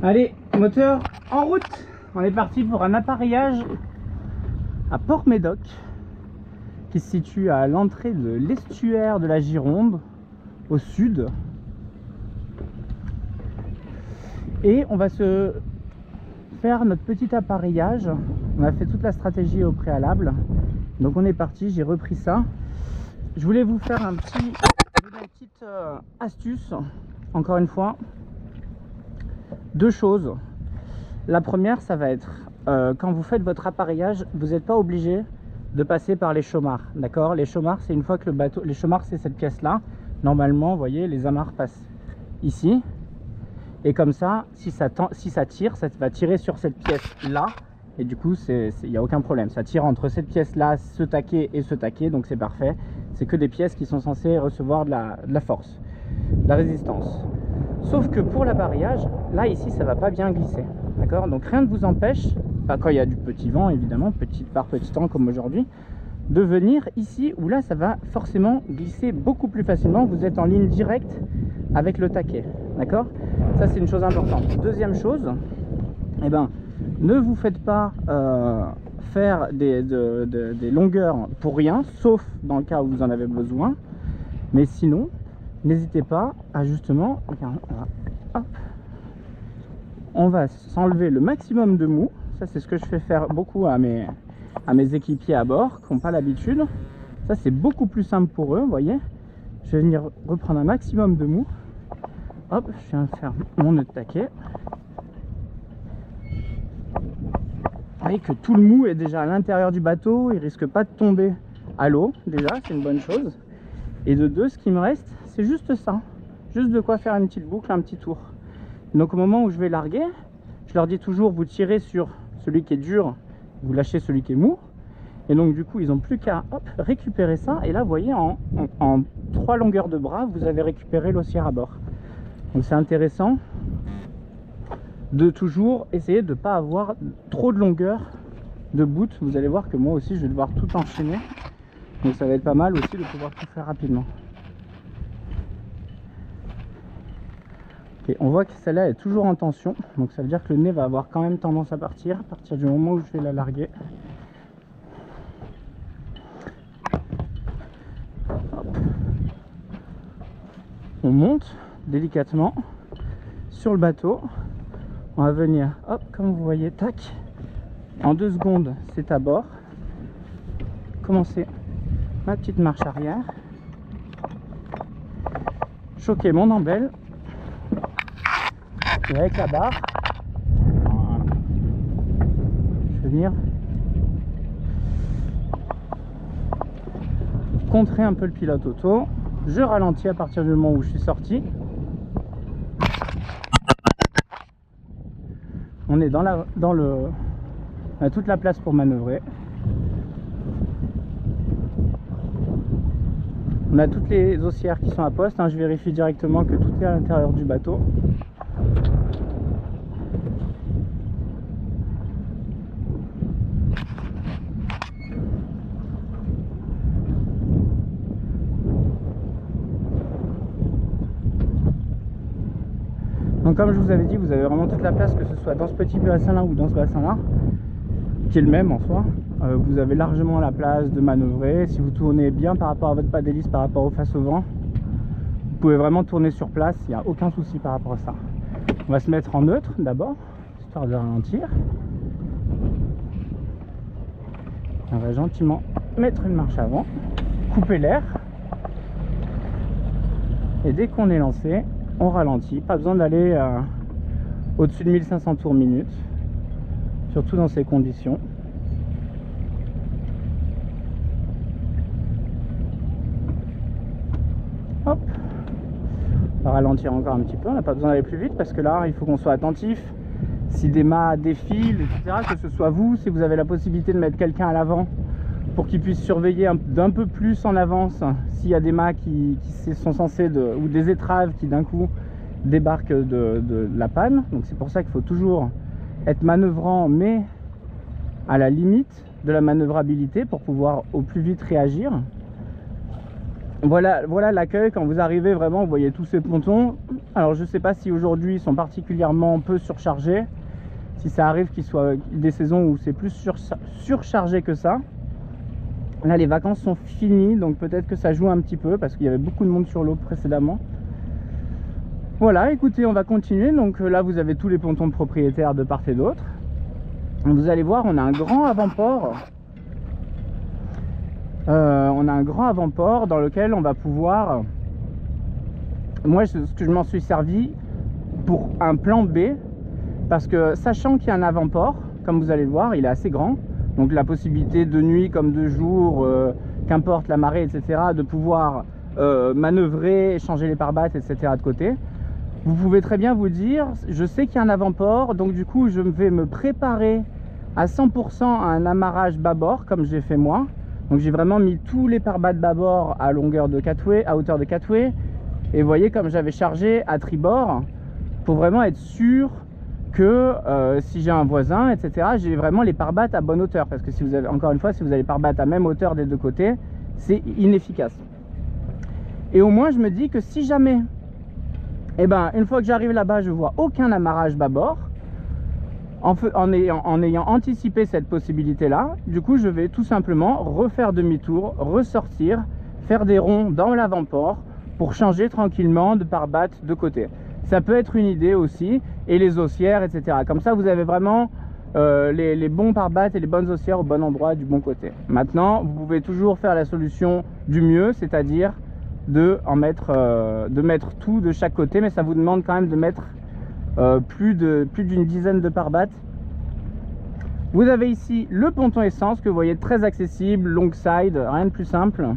Allez, moteur en route. On est parti pour un appareillage à Port-Médoc, qui se situe à l'entrée de l'estuaire de la Gironde, au sud. Et on va se faire notre petit appareillage. On a fait toute la stratégie au préalable. Donc on est parti, j'ai repris ça. Je voulais vous faire une petite astuce, encore une fois. Deux choses. La première, ça va être quand vous faites votre appareillage, vous n'êtes pas obligé de passer par les chaummards, d'accord? Les chaummards, c'est une fois que le bateau, les chaummards, c'est cette pièce là. Normalement, vous voyez, les amarres passent ici, et comme ça, si ça tire, ça va tirer sur cette pièce là, et du coup, il n'y a aucun problème. Ça tire entre cette pièce là, ce taquet et ce taquet, donc c'est parfait. C'est que des pièces qui sont censées recevoir de la force, de la résistance. Sauf que pour l'appareillage, là ici, ça va pas bien glisser, d'accord? Donc rien ne vous empêche, quand il y a du petit vent évidemment, petit temps comme aujourd'hui, de venir ici où là ça va forcément glisser beaucoup plus facilement. Vous êtes en ligne directe avec le taquet, d'accord? Ça c'est une chose importante. Deuxième chose, eh ben, ne vous faites pas faire des longueurs pour rien, sauf dans le cas où vous en avez besoin. Mais sinon, n'hésitez pas à justement, regarde, hop, on va s'enlever le maximum de mou. Ça c'est ce que je fais faire beaucoup à mes équipiers à bord qui n'ont pas l'habitude. Ça c'est beaucoup plus simple pour eux, vous voyez. Je vais venir reprendre un maximum de mou. Hop, je viens de faire mon nœud de taquet. Vous voyez que tout le mou est déjà à l'intérieur du bateau, il risque pas de tomber à l'eau, déjà c'est une bonne chose. Et de deux, ce qui me reste, c'est juste ça, juste de quoi faire une petite boucle, un petit tour. Donc au moment où je vais larguer, je leur dis toujours, vous tirez sur celui qui est dur, vous lâchez celui qui est mou. Et donc du coup, ils n'ont plus qu'à récupérer ça. Et là, vous voyez, en 3 longueurs de bras, vous avez récupéré l'ossière à bord. Donc c'est intéressant de toujours essayer de ne pas avoir trop de longueur de bout. Vous allez voir que moi aussi, je vais devoir tout enchaîner. Donc ça va être pas mal aussi de pouvoir tout faire rapidement. Okay, on voit que celle-là est toujours en tension, donc ça veut dire que le nez va avoir quand même tendance à partir du moment où je vais la larguer. Hop. On monte délicatement sur le bateau. On va venir, hop, comme vous voyez, tac. En 2 secondes, c'est à bord. Commencer ma petite marche arrière. Choquer mon embelle. Et avec la barre, voilà. Je vais venir contrer un peu le pilote auto. Je ralentis à partir du moment où je suis sorti. On est on a toute la place pour manœuvrer. On a toutes les haussières qui sont à poste, hein. Je vérifie directement que tout est à l'intérieur du bateau. Donc comme je vous avais dit, vous avez vraiment toute la place, que ce soit dans ce petit bassin là ou dans ce bassin là, qui est le même en soi. Vous avez largement la place de manœuvrer. Si vous tournez bien par rapport à votre pas d'hélice, par rapport au face au vent, vous pouvez vraiment tourner sur place, il n'y a aucun souci par rapport à ça. On va se mettre en neutre d'abord, histoire de ralentir. On va gentiment mettre une marche avant, couper l'air. Et dès qu'on est lancé, on ralentit. Pas besoin d'aller au-dessus de 1500 tours minute, surtout dans ces conditions. Hop, on va ralentir encore un petit peu. On n'a pas besoin d'aller plus vite parce que là, il faut qu'on soit attentif. Si des mâts défilent, etc., que ce soit vous, si vous avez la possibilité de mettre quelqu'un à l'avant pour qu'il puisse surveiller d'un peu plus en avance s'il y a des mâts qui sont censés ou des étraves qui d'un coup débarquent de la panne. Donc c'est pour ça qu'il faut toujours être manœuvrant, mais à la limite de la manœuvrabilité pour pouvoir au plus vite réagir. Voilà l'accueil quand vous arrivez vraiment, vous voyez tous ces pontons, Alors je sais pas si aujourd'hui ils sont particulièrement peu surchargés, si ça arrive qu'il soit des saisons où c'est plus surchargé que ça. Là les vacances sont finies, donc peut-être que ça joue un petit peu parce qu'il y avait beaucoup de monde sur l'eau précédemment. Voilà, écoutez, on va continuer. Donc là vous avez tous les pontons de propriétaires de part et d'autre. Vous allez voir, on a un grand avant-port. On a un grand avant-port dans lequel on va pouvoir... Moi, ce que je m'en suis servi pour un plan B, parce que sachant qu'il y a un avant-port, comme vous allez le voir, il est assez grand. Donc la possibilité de nuit comme de jour, qu'importe la marée, etc., de pouvoir manœuvrer, changer les pare-battes, etc. de côté. Vous pouvez très bien vous dire, je sais qu'il y a un avant-port, donc du coup je vais me préparer à 100% à un amarrage bâbord, comme j'ai fait moi. Donc j'ai vraiment mis tous les pare-battes bâbord à longueur de catway, à hauteur de catway. Et vous voyez comme j'avais chargé à tribord, pour vraiment être sûr que si j'ai un voisin, etc., j'ai vraiment les pare-battes à bonne hauteur. Parce que si vous avez, encore une fois, si vous avez les pare-battes à même hauteur des deux côtés, c'est inefficace. Et au moins je me dis que si jamais, eh ben, une fois que j'arrive là-bas, je vois aucun amarrage bâbord, en ayant anticipé cette possibilité-là, du coup, je vais tout simplement refaire demi-tour, ressortir, faire des ronds dans l'avant-port pour changer tranquillement de pare-batte de côté. Ça peut être une idée aussi, et les haussières, etc. Comme ça, vous avez vraiment les bons pare-battes et les bonnes haussières au bon endroit, du bon côté. Maintenant, vous pouvez toujours faire la solution du mieux, c'est-à-dire de mettre tout de chaque côté, mais ça vous demande quand même de mettre plus d'une dizaine de pare-battes. Vous avez ici le ponton essence que vous voyez très accessible, long side, rien de plus simple.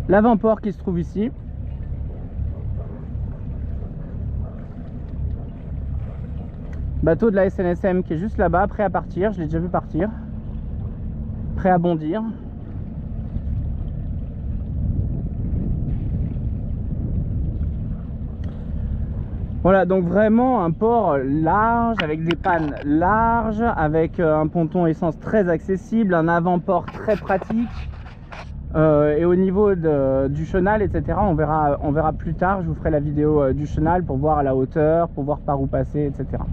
L'avant-port qui se trouve ici. Bateau de la SNSM qui est juste là-bas, prêt à partir, je l'ai déjà vu partir. Prêt à bondir. Voilà, donc vraiment un port large, avec des pannes larges, avec un ponton essence très accessible, un avant-port très pratique. Et au niveau du chenal, etc., on verra plus tard. Je vous ferai la vidéo du chenal pour voir la hauteur, pour voir par où passer, etc.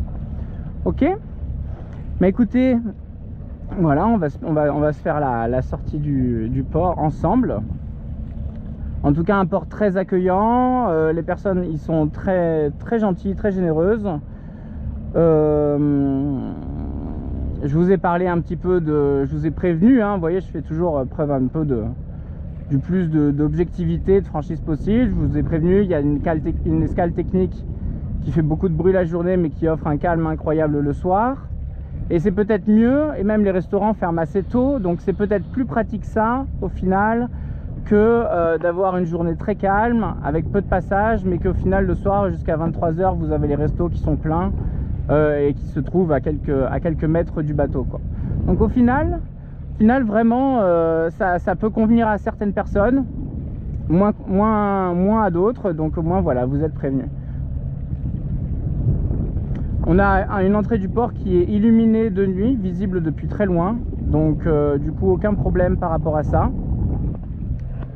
Ok. Mais écoutez, voilà, on va se faire la sortie du port ensemble. En tout cas, un port très accueillant. Les personnes, ils sont très très gentilles, très généreuses. Je vous ai parlé un petit peu je vous ai prévenu, hein, vous voyez, je fais toujours preuve un peu du plus d'objectivité, de franchise possible. Je vous ai prévenu, il y a une escale technique qui fait beaucoup de bruit la journée, mais qui offre un calme incroyable le soir. Et c'est peut-être mieux, et même les restaurants ferment assez tôt, donc c'est peut-être plus pratique ça, au final, que d'avoir une journée très calme, avec peu de passages, mais qu'au final, le soir, jusqu'à 23 h, vous avez les restos qui sont pleins, et qui se trouvent à quelques mètres du bateau, quoi. Donc au final vraiment ça peut convenir à certaines personnes, moins à d'autres, donc au moins voilà, vous êtes prévenus. On a une entrée du port qui est illuminée de nuit, visible depuis très loin, donc du coup aucun problème par rapport à ça.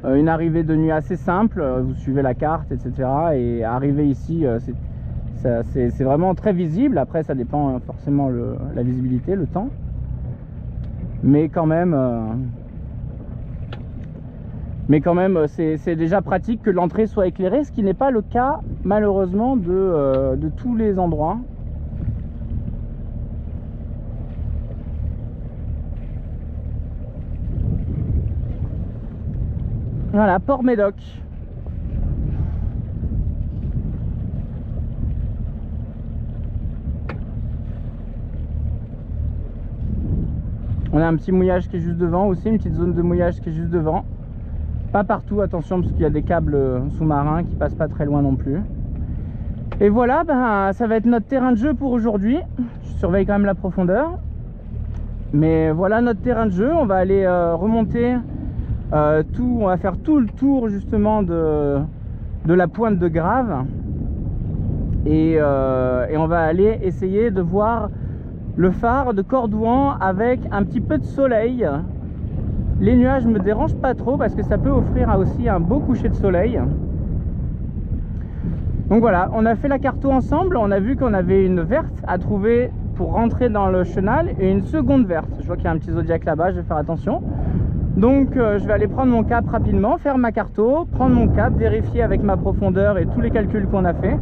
Une arrivée de nuit assez simple, vous suivez la carte, etc. et arriver ici, c'est vraiment très visible. Après ça dépend forcément la visibilité, le temps, mais quand même c'est déjà pratique que l'entrée soit éclairée, ce qui n'est pas le cas malheureusement de tous les endroits. Voilà, Port Médoc. On a un petit mouillage qui est juste devant aussi, une petite zone de mouillage qui est juste devant. Pas partout, attention, parce qu'il y a des câbles sous-marins qui passent pas très loin non plus. Et voilà, ben, ça va être notre terrain de jeu pour aujourd'hui. Je surveille quand même la profondeur. Mais voilà notre terrain de jeu. On va aller remonter on va faire tout le tour justement de la pointe de Grave. Et on va aller essayer de voir le phare de Cordouan avec un petit peu de soleil. Les nuages me dérangent pas trop parce que ça peut offrir aussi un beau coucher de soleil. Donc voilà, on a fait la carto ensemble, on a vu qu'on avait une verte à trouver pour rentrer dans le chenal et une seconde verte. Je vois qu'il y a un petit zodiaque là-bas, je vais faire attention. Donc je vais aller prendre mon cap rapidement, faire ma carto, prendre mon cap, vérifier avec ma profondeur et tous les calculs qu'on a fait.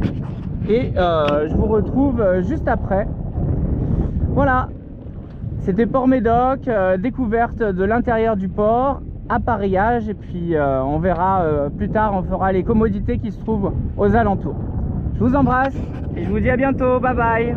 Et je vous retrouve juste après. Voilà, c'était Port Médoc, découverte de l'intérieur du port, appareillage, et puis on verra plus tard, on fera les commodités qui se trouvent aux alentours. Je vous embrasse et je vous dis à bientôt, bye bye.